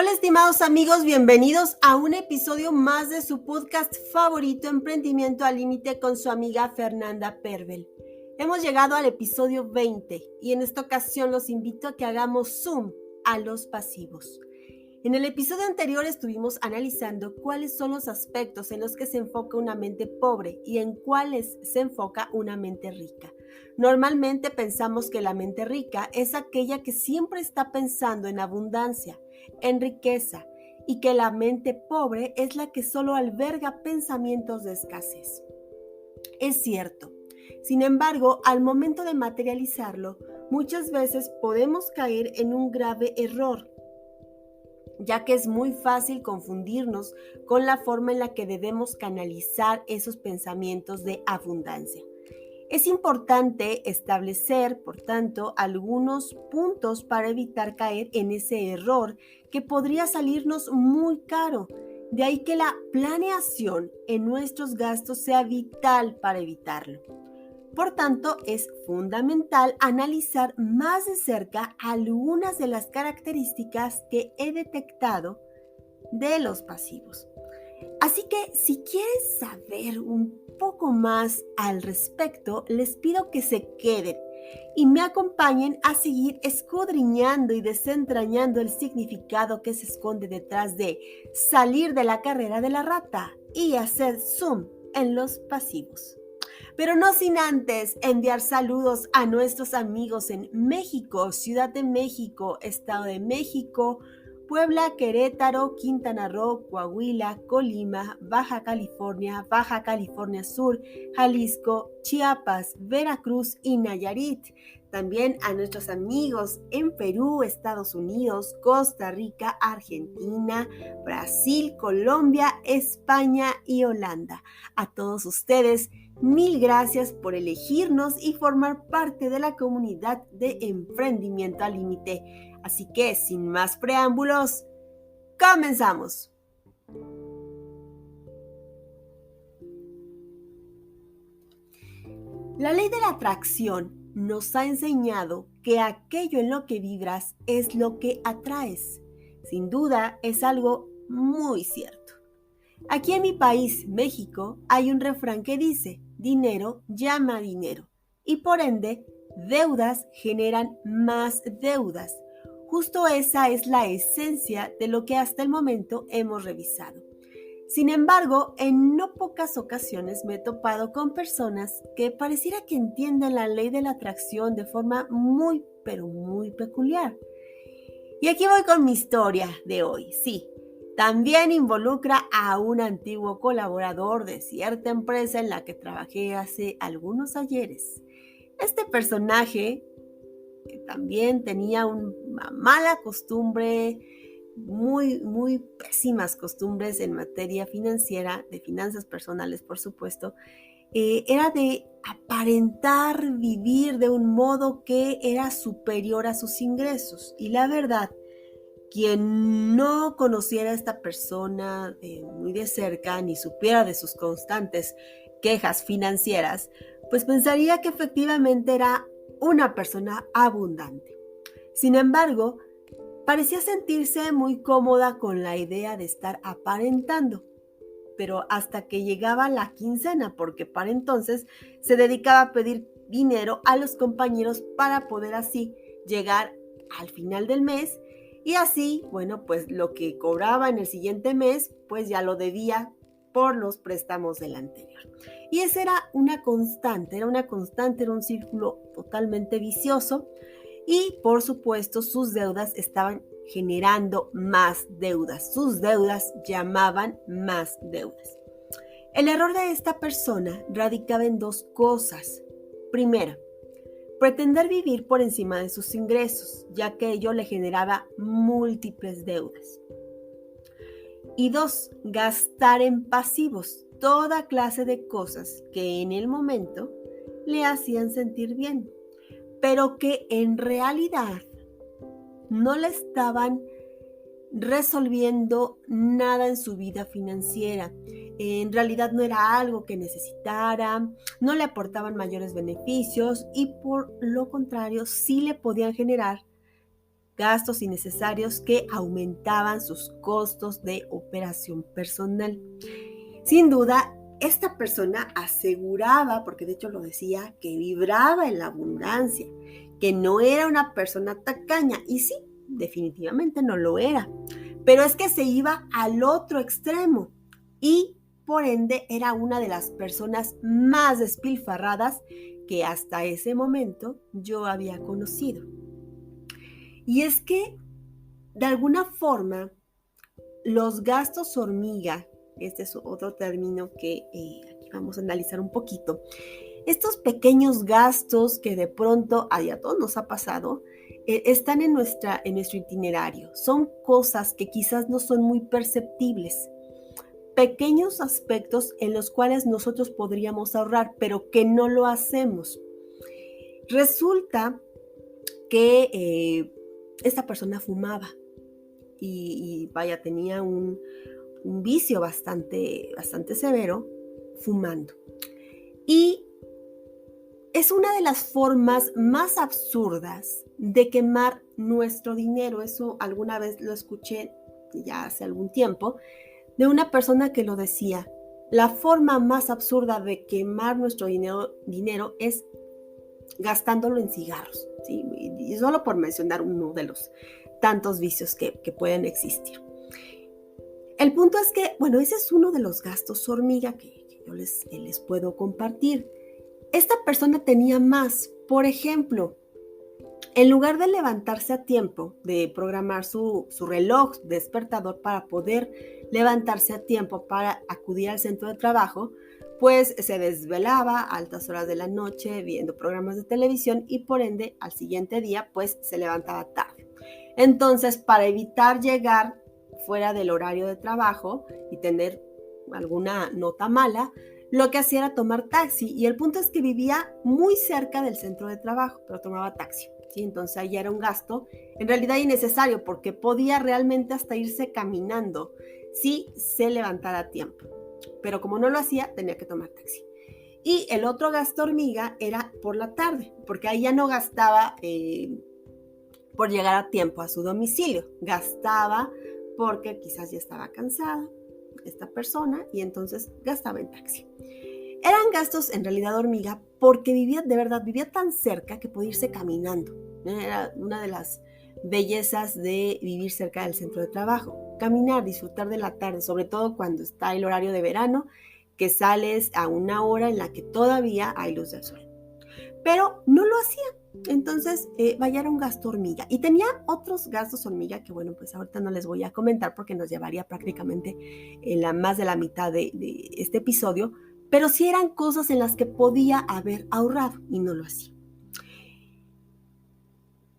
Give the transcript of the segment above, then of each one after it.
Hola estimados amigos, bienvenidos a un episodio más de su podcast favorito, Emprendimiento al Límite, con su amiga Fernanda Pervel. Hemos llegado al episodio 20 y en esta ocasión los invito a que hagamos zoom a los pasivos. En el episodio anterior estuvimos analizando cuáles son los aspectos en los que se enfoca una mente pobre y en cuáles se enfoca una mente rica. Normalmente pensamos que la mente rica es aquella que siempre está pensando en abundancia, en riqueza, y que la mente pobre es la que solo alberga pensamientos de escasez. Es cierto. Sin embargo, al momento de materializarlo, muchas veces podemos caer en un grave error, ya que es muy fácil confundirnos con la forma en la que debemos canalizar esos pensamientos de abundancia. Es importante establecer, por tanto, algunos puntos para evitar caer en ese error que podría salirnos muy caro. De ahí que la planeación en nuestros gastos sea vital para evitarlo. Por tanto, es fundamental analizar más de cerca algunas de las características que he detectado de los pasivos. Así que si quieres saber un poco más al respecto, les pido que se queden y me acompañen a seguir escudriñando y desentrañando el significado que se esconde detrás de salir de la carrera de la rata y hacer zoom en los pasivos. Pero no sin antes enviar saludos a nuestros amigos en México, Ciudad de México, Estado de México, Puebla, Querétaro, Quintana Roo, Coahuila, Colima, Baja California Sur, Jalisco, Chiapas, Veracruz y Nayarit. También a nuestros amigos en Perú, Estados Unidos, Costa Rica, Argentina, Brasil, Colombia, España y Holanda. A todos ustedes, mil gracias por elegirnos y formar parte de la comunidad de Emprendimiento al Límite. Así que, sin más preámbulos, ¡comenzamos! La ley de la atracción nos ha enseñado que aquello en lo que vibras es lo que atraes. Sin duda, es algo muy cierto. Aquí en mi país, México, hay un refrán que dice: dinero llama dinero, y por ende, deudas generan más deudas. Justo esa es la esencia de lo que hasta el momento hemos revisado. Sin embargo, en no pocas ocasiones me he topado con personas que pareciera que entienden la ley de la atracción de forma muy, pero muy peculiar. Y aquí voy con mi historia de hoy. Sí, también involucra a un antiguo colaborador de cierta empresa en la que trabajé hace algunos ayeres. Este personaje que también tenía una mala costumbre, muy pésimas costumbres en materia financiera, de finanzas personales, por supuesto, era de aparentar vivir de un modo que era superior a sus ingresos. Y la verdad, quien no conociera a esta persona muy de cerca, ni supiera de sus constantes quejas financieras, pues pensaría que efectivamente era una persona abundante. Sin embargo, parecía sentirse muy cómoda con la idea de estar aparentando, pero hasta que llegaba la quincena, porque para entonces se dedicaba a pedir dinero a los compañeros para poder así llegar al final del mes y así, bueno, pues lo que cobraba en el siguiente mes, pues ya lo debía por los préstamos del anterior. Y esa era una constante, era un círculo totalmente vicioso y por supuesto sus deudas estaban generando más deudas. Sus deudas llamaban más deudas. El error de esta persona radicaba en dos cosas. Primera, pretender vivir por encima de sus ingresos, ya que ello le generaba múltiples deudas. Y dos, gastar en pasivos toda clase de cosas que en el momento le hacían sentir bien, pero que en realidad no le estaban resolviendo nada en su vida financiera. En realidad no era algo que necesitara, no le aportaban mayores beneficios y por lo contrario sí le podían generar gastos innecesarios que aumentaban sus costos de operación personal. Sin duda, esta persona aseguraba, porque de hecho lo decía, que vibraba en la abundancia, que no era una persona tacaña, y sí, definitivamente no lo era, pero es que se iba al otro extremo y por ende era una de las personas más despilfarradas que hasta ese momento yo había conocido. Y es que, de alguna forma, los gastos hormiga, este es otro término que aquí vamos a analizar un poquito, estos pequeños gastos que de pronto a todos nos ha pasado, están en nuestro itinerario. Son cosas que quizás no son muy perceptibles, pequeños aspectos en los cuales nosotros podríamos ahorrar, pero que no lo hacemos. Resulta que esta persona fumaba y vaya, tenía un vicio bastante severo fumando. Y es una de las formas más absurdas de quemar nuestro dinero. Eso alguna vez lo escuché ya hace algún tiempo de una persona que lo decía. La forma más absurda de quemar nuestro dinero es gastándolo en cigarros, ¿sí? Y solo por mencionar uno de los tantos vicios que pueden existir. El punto es que, bueno, ese es uno de los gastos hormiga que yo les puedo compartir. Esta persona tenía más. Por ejemplo, en lugar de levantarse a tiempo, de programar su reloj despertador para poder levantarse a tiempo para acudir al centro de trabajo, pues se desvelaba a altas horas de la noche viendo programas de televisión y por ende al siguiente día pues se levantaba tarde. Entonces, para evitar llegar fuera del horario de trabajo y tener alguna nota mala, lo que hacía era tomar taxi, y el punto es que vivía muy cerca del centro de trabajo, pero tomaba taxi, ¿sí? Entonces ahí era un gasto en realidad innecesario, porque podía realmente hasta irse caminando si se levantara a tiempo, pero como no lo hacía, tenía que tomar taxi. Y el otro gasto hormiga era por la tarde, porque ahí ya no gastaba por llegar a tiempo a su domicilio, gastaba porque quizás ya estaba cansada esta persona y entonces gastaba en taxi. Eran gastos en realidad hormiga porque vivía tan cerca que podía irse caminando. Era una de las bellezas de vivir cerca del centro de trabajo. Caminar, disfrutar de la tarde, sobre todo cuando está el horario de verano, que sales a una hora en la que todavía hay luz del sol. Pero no lo hacía. Entonces, vaya, era un gasto hormiga. Y tenía otros gastos hormiga que, bueno, pues ahorita no les voy a comentar porque nos llevaría prácticamente más de la mitad de este episodio, pero sí eran cosas en las que podía haber ahorrado y no lo hacía.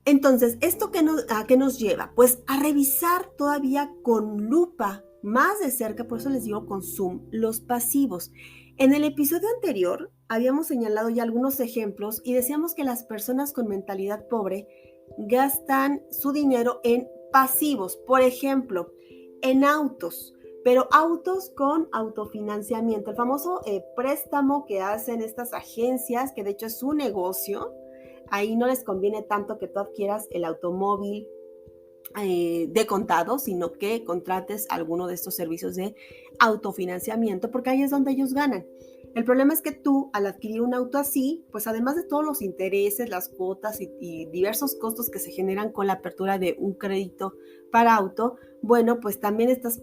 Entonces, ¿esto a qué nos lleva? Pues a revisar todavía con lupa, más de cerca, por eso les digo con zoom, los pasivos. En el episodio anterior habíamos señalado ya algunos ejemplos y decíamos que las personas con mentalidad pobre gastan su dinero en pasivos, por ejemplo, en autos, pero autos con autofinanciamiento, el famoso préstamo que hacen estas agencias, que de hecho es un negocio. Ahí no les conviene tanto que tú adquieras el automóvil de contado, sino que contrates alguno de estos servicios de autofinanciamiento, porque ahí es donde ellos ganan. El problema es que tú, al adquirir un auto así, pues además de todos los intereses, las cuotas y diversos costos que se generan con la apertura de un crédito para auto, bueno, pues también estás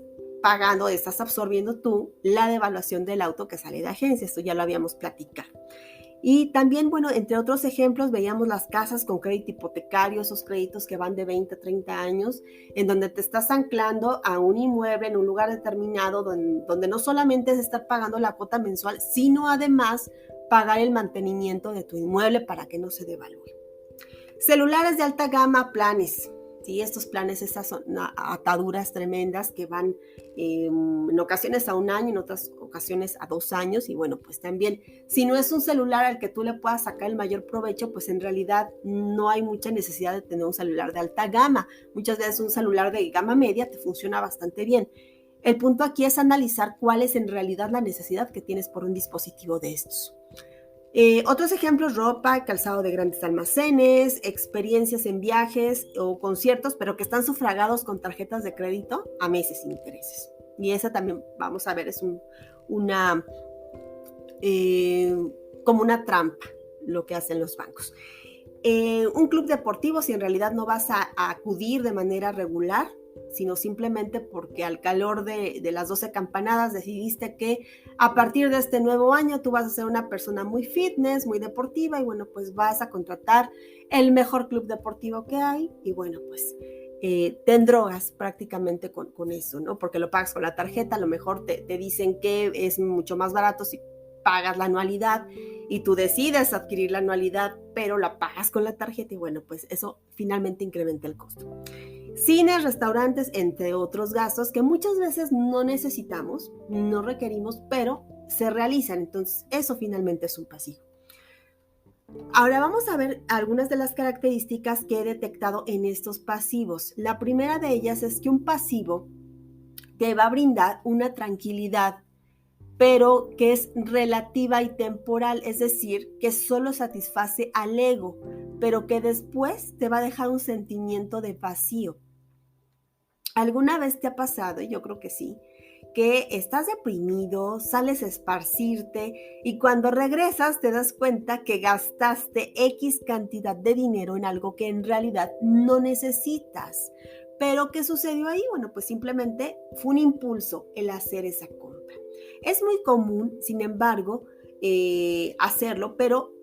absorbiendo tú la devaluación del auto que sale de agencia. Esto ya lo habíamos platicado. Y también, bueno, entre otros ejemplos, veíamos las casas con crédito hipotecario, esos créditos que van de 20 a 30 años, en donde te estás anclando a un inmueble en un lugar determinado, donde no solamente es estar pagando la cuota mensual, sino además pagar el mantenimiento de tu inmueble para que no se devalúe. Celulares de alta gama, planes. Sí, estos planes, estas son ataduras tremendas que van en ocasiones a un año, en otras ocasiones a 2 años. Y bueno, pues también, si no es un celular al que tú le puedas sacar el mayor provecho, pues en realidad no hay mucha necesidad de tener un celular de alta gama. Muchas veces un celular de gama media te funciona bastante bien. El punto aquí es analizar cuál es en realidad la necesidad que tienes por un dispositivo de estos. Otros ejemplos, ropa, calzado de grandes almacenes, experiencias en viajes o conciertos, pero que están sufragados con tarjetas de crédito a meses sin intereses. Y esa también, vamos a ver, es una, eh, como una trampa lo que hacen los bancos. Un club deportivo, si en realidad no vas a acudir de manera regular, sino simplemente porque al calor de las 12 campanadas decidiste que a partir de este nuevo año tú vas a ser una persona muy fitness, muy deportiva y bueno, pues vas a contratar el mejor club deportivo que hay y bueno, pues te endrogas prácticamente con eso, ¿no? Porque lo pagas con la tarjeta, a lo mejor te dicen que es mucho más barato si pagas la anualidad y tú decides adquirir la anualidad, pero la pagas con la tarjeta y bueno, pues eso finalmente incrementa el costo. Cines, restaurantes, entre otros gastos que muchas veces no necesitamos, no requerimos, pero se realizan. Entonces, eso finalmente es un pasivo. Ahora vamos a ver algunas de las características que he detectado en estos pasivos. La primera de ellas es que un pasivo te va a brindar una tranquilidad, pero que es relativa y temporal, es decir, que solo satisface al ego, pero que después te va a dejar un sentimiento de vacío. ¿Alguna vez te ha pasado, y yo creo que sí, que estás deprimido, sales a esparcirte y cuando regresas te das cuenta que gastaste X cantidad de dinero en algo que en realidad no necesitas? ¿Pero qué sucedió ahí? Bueno, pues simplemente fue un impulso el hacer esa compra. Es muy común, sin embargo, hacerlo, pero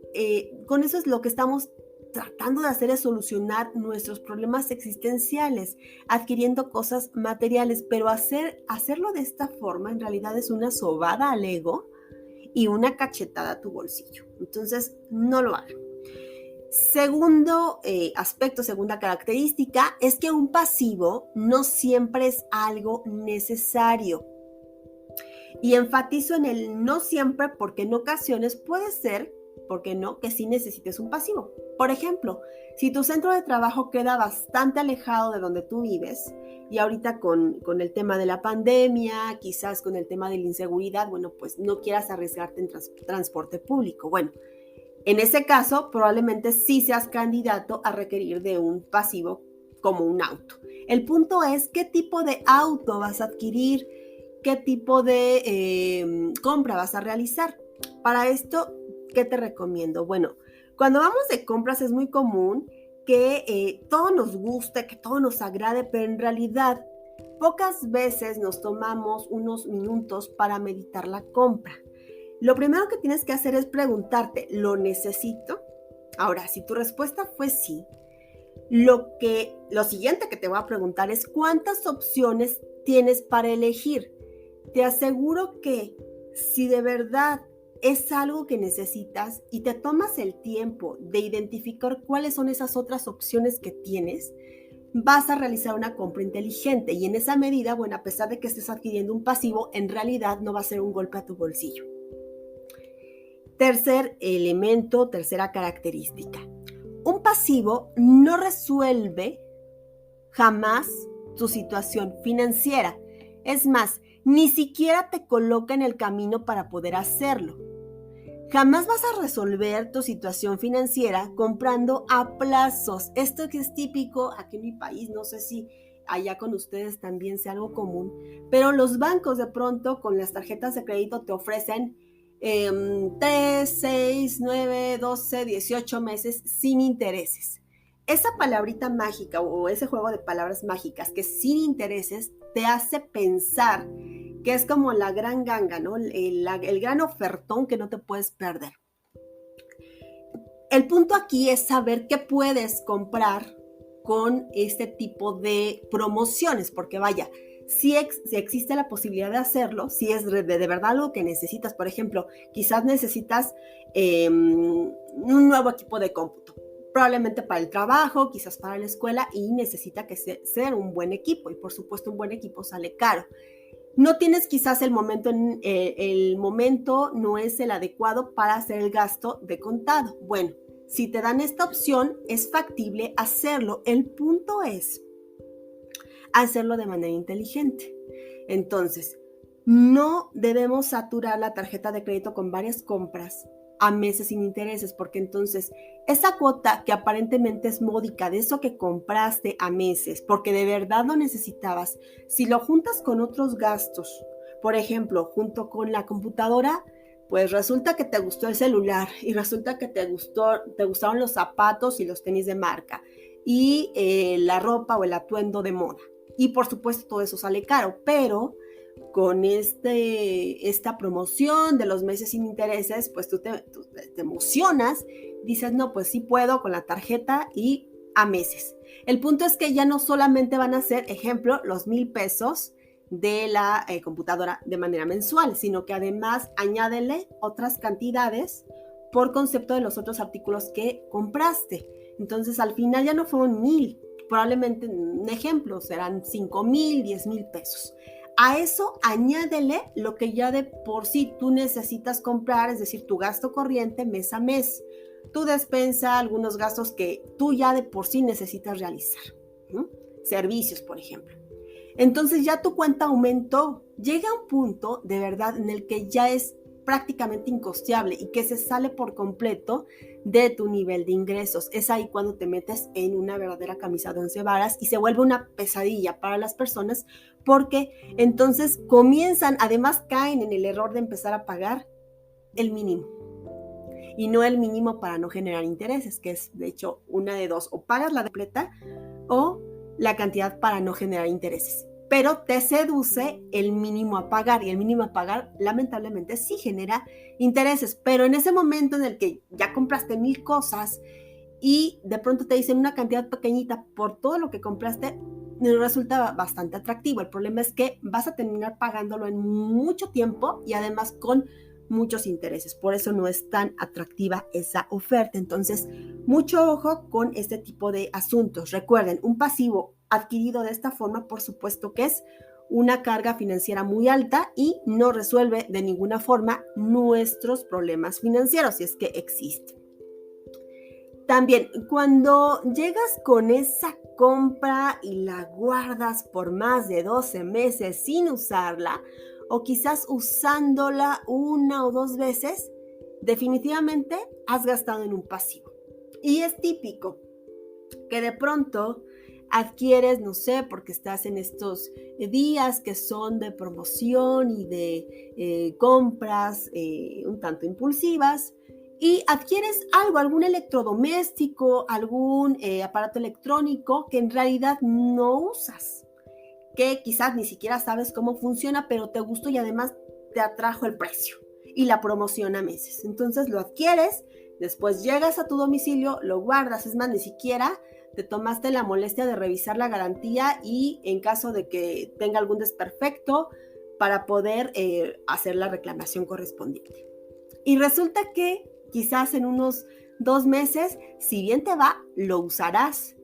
con eso es lo que estamos tratando de hacer, es solucionar nuestros problemas existenciales, adquiriendo cosas materiales, pero hacerlo de esta forma en realidad es una sobada al ego y una cachetada a tu bolsillo. Entonces, no lo hagan. Segundo aspecto, segunda característica, es que un pasivo no siempre es algo necesario. Y enfatizo en el no siempre porque en ocasiones puede ser, ¿por qué no?, que sí necesites un pasivo. Por ejemplo, si tu centro de trabajo queda bastante alejado de donde tú vives y ahorita con el tema de la pandemia, quizás con el tema de la inseguridad, bueno, pues no quieras arriesgarte en transporte público. Bueno, en ese caso probablemente sí seas candidato a requerir de un pasivo como un auto. El punto es qué tipo de auto vas a adquirir, qué tipo de compra vas a realizar. Para esto, ¿qué te recomiendo? Bueno, cuando vamos de compras es muy común que todo nos guste, que todo nos agrade, pero en realidad pocas veces nos tomamos unos minutos para meditar la compra. Lo primero que tienes que hacer es preguntarte, ¿lo necesito? Ahora, si tu respuesta fue sí, lo siguiente que te voy a preguntar es ¿cuántas opciones tienes para elegir? Te aseguro que si de verdad es algo que necesitas y te tomas el tiempo de identificar cuáles son esas otras opciones que tienes, vas a realizar una compra inteligente y en esa medida, bueno, a pesar de que estés adquiriendo un pasivo, en realidad no va a ser un golpe a tu bolsillo. Tercer elemento, tercera característica. Un pasivo no resuelve jamás tu situación financiera. Es más, ni siquiera te coloca en el camino para poder hacerlo. Jamás vas a resolver tu situación financiera comprando a plazos. Esto que es típico aquí en mi país, no sé si allá con ustedes también sea algo común, pero los bancos de pronto con las tarjetas de crédito te ofrecen 3, 6, 9, 12, 18 meses sin intereses. Esa palabrita mágica o ese juego de palabras mágicas que sin intereses te hace pensar que es como la gran ganga, ¿no? El gran ofertón que no te puedes perder. El punto aquí es saber qué puedes comprar con este tipo de promociones, porque vaya, si existe la posibilidad de hacerlo, si es de verdad algo que necesitas, por ejemplo, quizás necesitas un nuevo equipo de cómputo, probablemente para el trabajo, quizás para la escuela, y necesita que sea un buen equipo, y por supuesto un buen equipo sale caro. No tienes quizás el momento no es el adecuado para hacer el gasto de contado. Bueno, si te dan esta opción, es factible hacerlo. El punto es hacerlo de manera inteligente. Entonces, no debemos saturar la tarjeta de crédito con varias compras a meses sin intereses, porque entonces esa cuota que aparentemente es módica de eso que compraste a meses, porque de verdad lo necesitabas, si lo juntas con otros gastos, por ejemplo, junto con la computadora, pues resulta que te gustó el celular y resulta que te gustaron los zapatos y los tenis de marca y la ropa o el atuendo de moda. Y por supuesto todo eso sale caro, pero con esta promoción de los meses sin intereses, pues tú te emocionas, dices, no, pues sí puedo con la tarjeta y a meses. El punto es que ya no solamente van a ser, ejemplo, los 1,000 pesos de la computadora de manera mensual, sino que además añádele otras cantidades por concepto de los otros artículos que compraste. Entonces al final ya no fueron 1,000, probablemente un ejemplo serán 5,000, 10,000 pesos. A eso añádele lo que ya de por sí tú necesitas comprar, es decir, tu gasto corriente mes a mes, tu despensa, algunos gastos que tú ya de por sí necesitas realizar, ¿no? Servicios, por ejemplo. Entonces ya tu cuenta aumentó. Llega un punto de verdad en el que ya es prácticamente incosteable y que se sale por completo de tu nivel de ingresos. Es ahí cuando te metes en una verdadera camisa de 11 varas y se vuelve una pesadilla para las personas, porque entonces comienzan, además caen en el error de empezar a pagar el mínimo y no el mínimo para no generar intereses, que es de hecho una de dos: o pagas la completa o la cantidad para no generar intereses. Pero te seduce el mínimo a pagar, y el mínimo a pagar lamentablemente sí genera intereses, pero en ese momento en el que ya compraste 1,000 cosas y de pronto te dicen una cantidad pequeñita por todo lo que compraste, resulta bastante atractivo. El problema es que vas a terminar pagándolo en mucho tiempo y además con muchos intereses. Por eso no es tan atractiva esa oferta. Entonces, mucho ojo con este tipo de asuntos. Recuerden, un pasivo adquirido de esta forma, por supuesto que es una carga financiera muy alta y no resuelve de ninguna forma nuestros problemas financieros, si es que existen. También, cuando llegas con esa compra y la guardas por más de 12 meses sin usarla, o quizás usándola una o dos veces, definitivamente has gastado en un pasivo. Y es típico que de pronto adquieres, no sé, porque estás en estos días que son de promoción y de compras un tanto impulsivas, y adquieres algo, algún electrodoméstico, algún aparato electrónico que en realidad no usas, que quizás ni siquiera sabes cómo funciona, pero te gustó y además te atrajo el precio y la promoción a meses. Entonces lo adquieres, después llegas a tu domicilio, lo guardas, es más, ni siquiera te tomaste la molestia de revisar la garantía y en caso de que tenga algún desperfecto para poder hacer la reclamación correspondiente. Y resulta que quizás en unos 2 meses, si bien te va, lo usarás.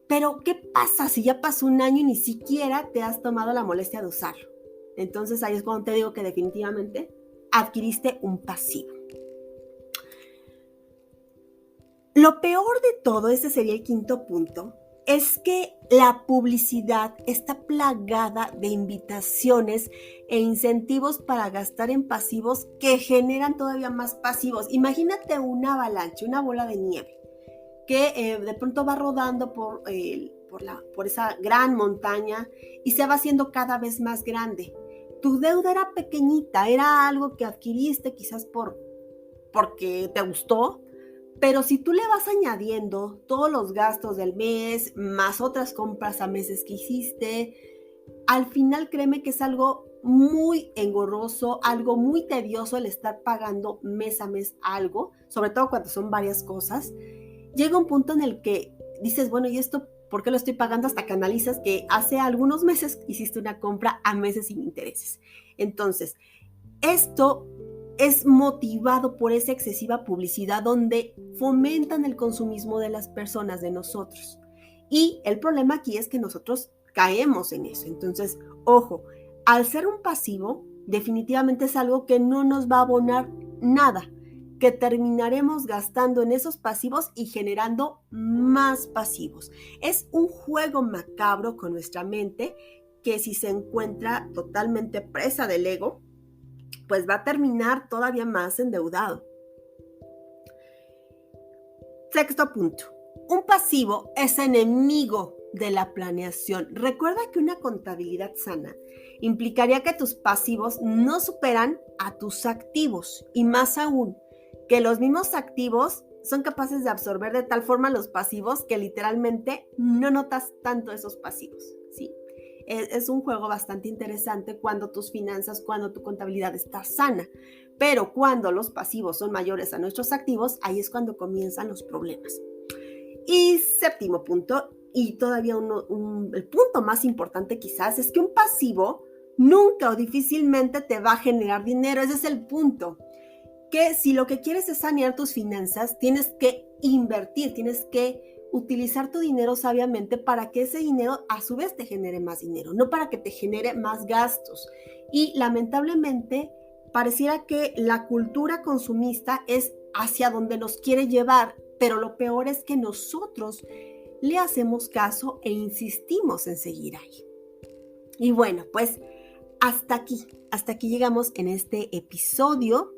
Pero, ¿qué pasa si ya pasó un año y ni siquiera te has tomado la molestia de usarlo? Entonces ahí es cuando te digo que definitivamente adquiriste un pasivo. Lo peor de todo, ese sería el quinto punto, es que la publicidad está plagada de invitaciones e incentivos para gastar en pasivos que generan todavía más pasivos. Imagínate una avalancha, una bola de nieve que de pronto va rodando por esa gran montaña y se va haciendo cada vez más grande. Tu deuda era pequeñita, era algo que adquiriste quizás porque te gustó, pero si tú le vas añadiendo todos los gastos del mes, más otras compras a meses que hiciste, al final créeme que es algo muy engorroso, algo muy tedioso el estar pagando mes a mes algo, sobre todo cuando son varias cosas. Llega un punto en el que dices, bueno, ¿y esto por qué lo estoy pagando? Hasta que analizas que hace algunos meses hiciste una compra a meses sin intereses. Entonces, esto es motivado por esa excesiva publicidad donde fomentan el consumismo de las personas, de nosotros. Y el problema aquí es que nosotros caemos en eso. Entonces, ojo, al ser un pasivo, definitivamente es algo que no nos va a abonar nada, que terminaremos gastando en esos pasivos y generando más pasivos. Es un juego macabro con nuestra mente que, si se encuentra totalmente presa del ego, pues va a terminar todavía más endeudado. Sexto punto. Un pasivo es enemigo de la planeación. Recuerda que una contabilidad sana implicaría que tus pasivos no superan a tus activos y más aún, que los mismos activos son capaces de absorber de tal forma los pasivos que literalmente no notas tanto esos pasivos, ¿sí? Es un juego bastante interesante cuando tus finanzas, cuando tu contabilidad está sana, pero cuando los pasivos son mayores a nuestros activos, ahí es cuando comienzan los problemas. Y séptimo punto, y todavía el punto más importante quizás, es que un pasivo nunca o difícilmente te va a generar dinero. Ese es el punto. Que si lo que quieres es sanear tus finanzas, tienes que invertir, tienes que utilizar tu dinero sabiamente para que ese dinero a su vez te genere más dinero, no para que te genere más gastos. Y lamentablemente pareciera que la cultura consumista es hacia donde nos quiere llevar, pero lo peor es que nosotros le hacemos caso e insistimos en seguir ahí. Y bueno, pues hasta aquí llegamos en este episodio.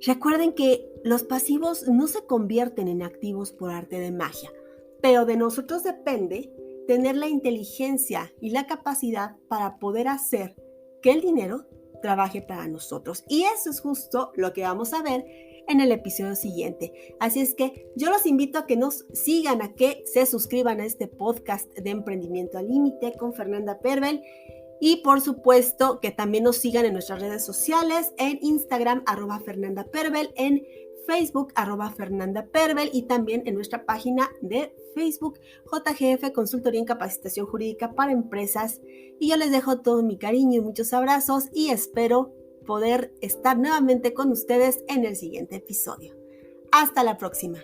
Recuerden que los pasivos no se convierten en activos por arte de magia, pero de nosotros depende tener la inteligencia y la capacidad para poder hacer que el dinero trabaje para nosotros. Y eso es justo lo que vamos a ver en el episodio siguiente. Así es que yo los invito a que nos sigan, a que se suscriban a este podcast de Emprendimiento al Límite con Fernanda Pervel. Y por supuesto que también nos sigan en nuestras redes sociales, en Instagram @FernandaPervel, en Facebook @FernandaPervel y también en nuestra página de Facebook JGF Consultoría en Capacitación Jurídica para Empresas. Y yo les dejo todo mi cariño y muchos abrazos y espero poder estar nuevamente con ustedes en el siguiente episodio. Hasta la próxima.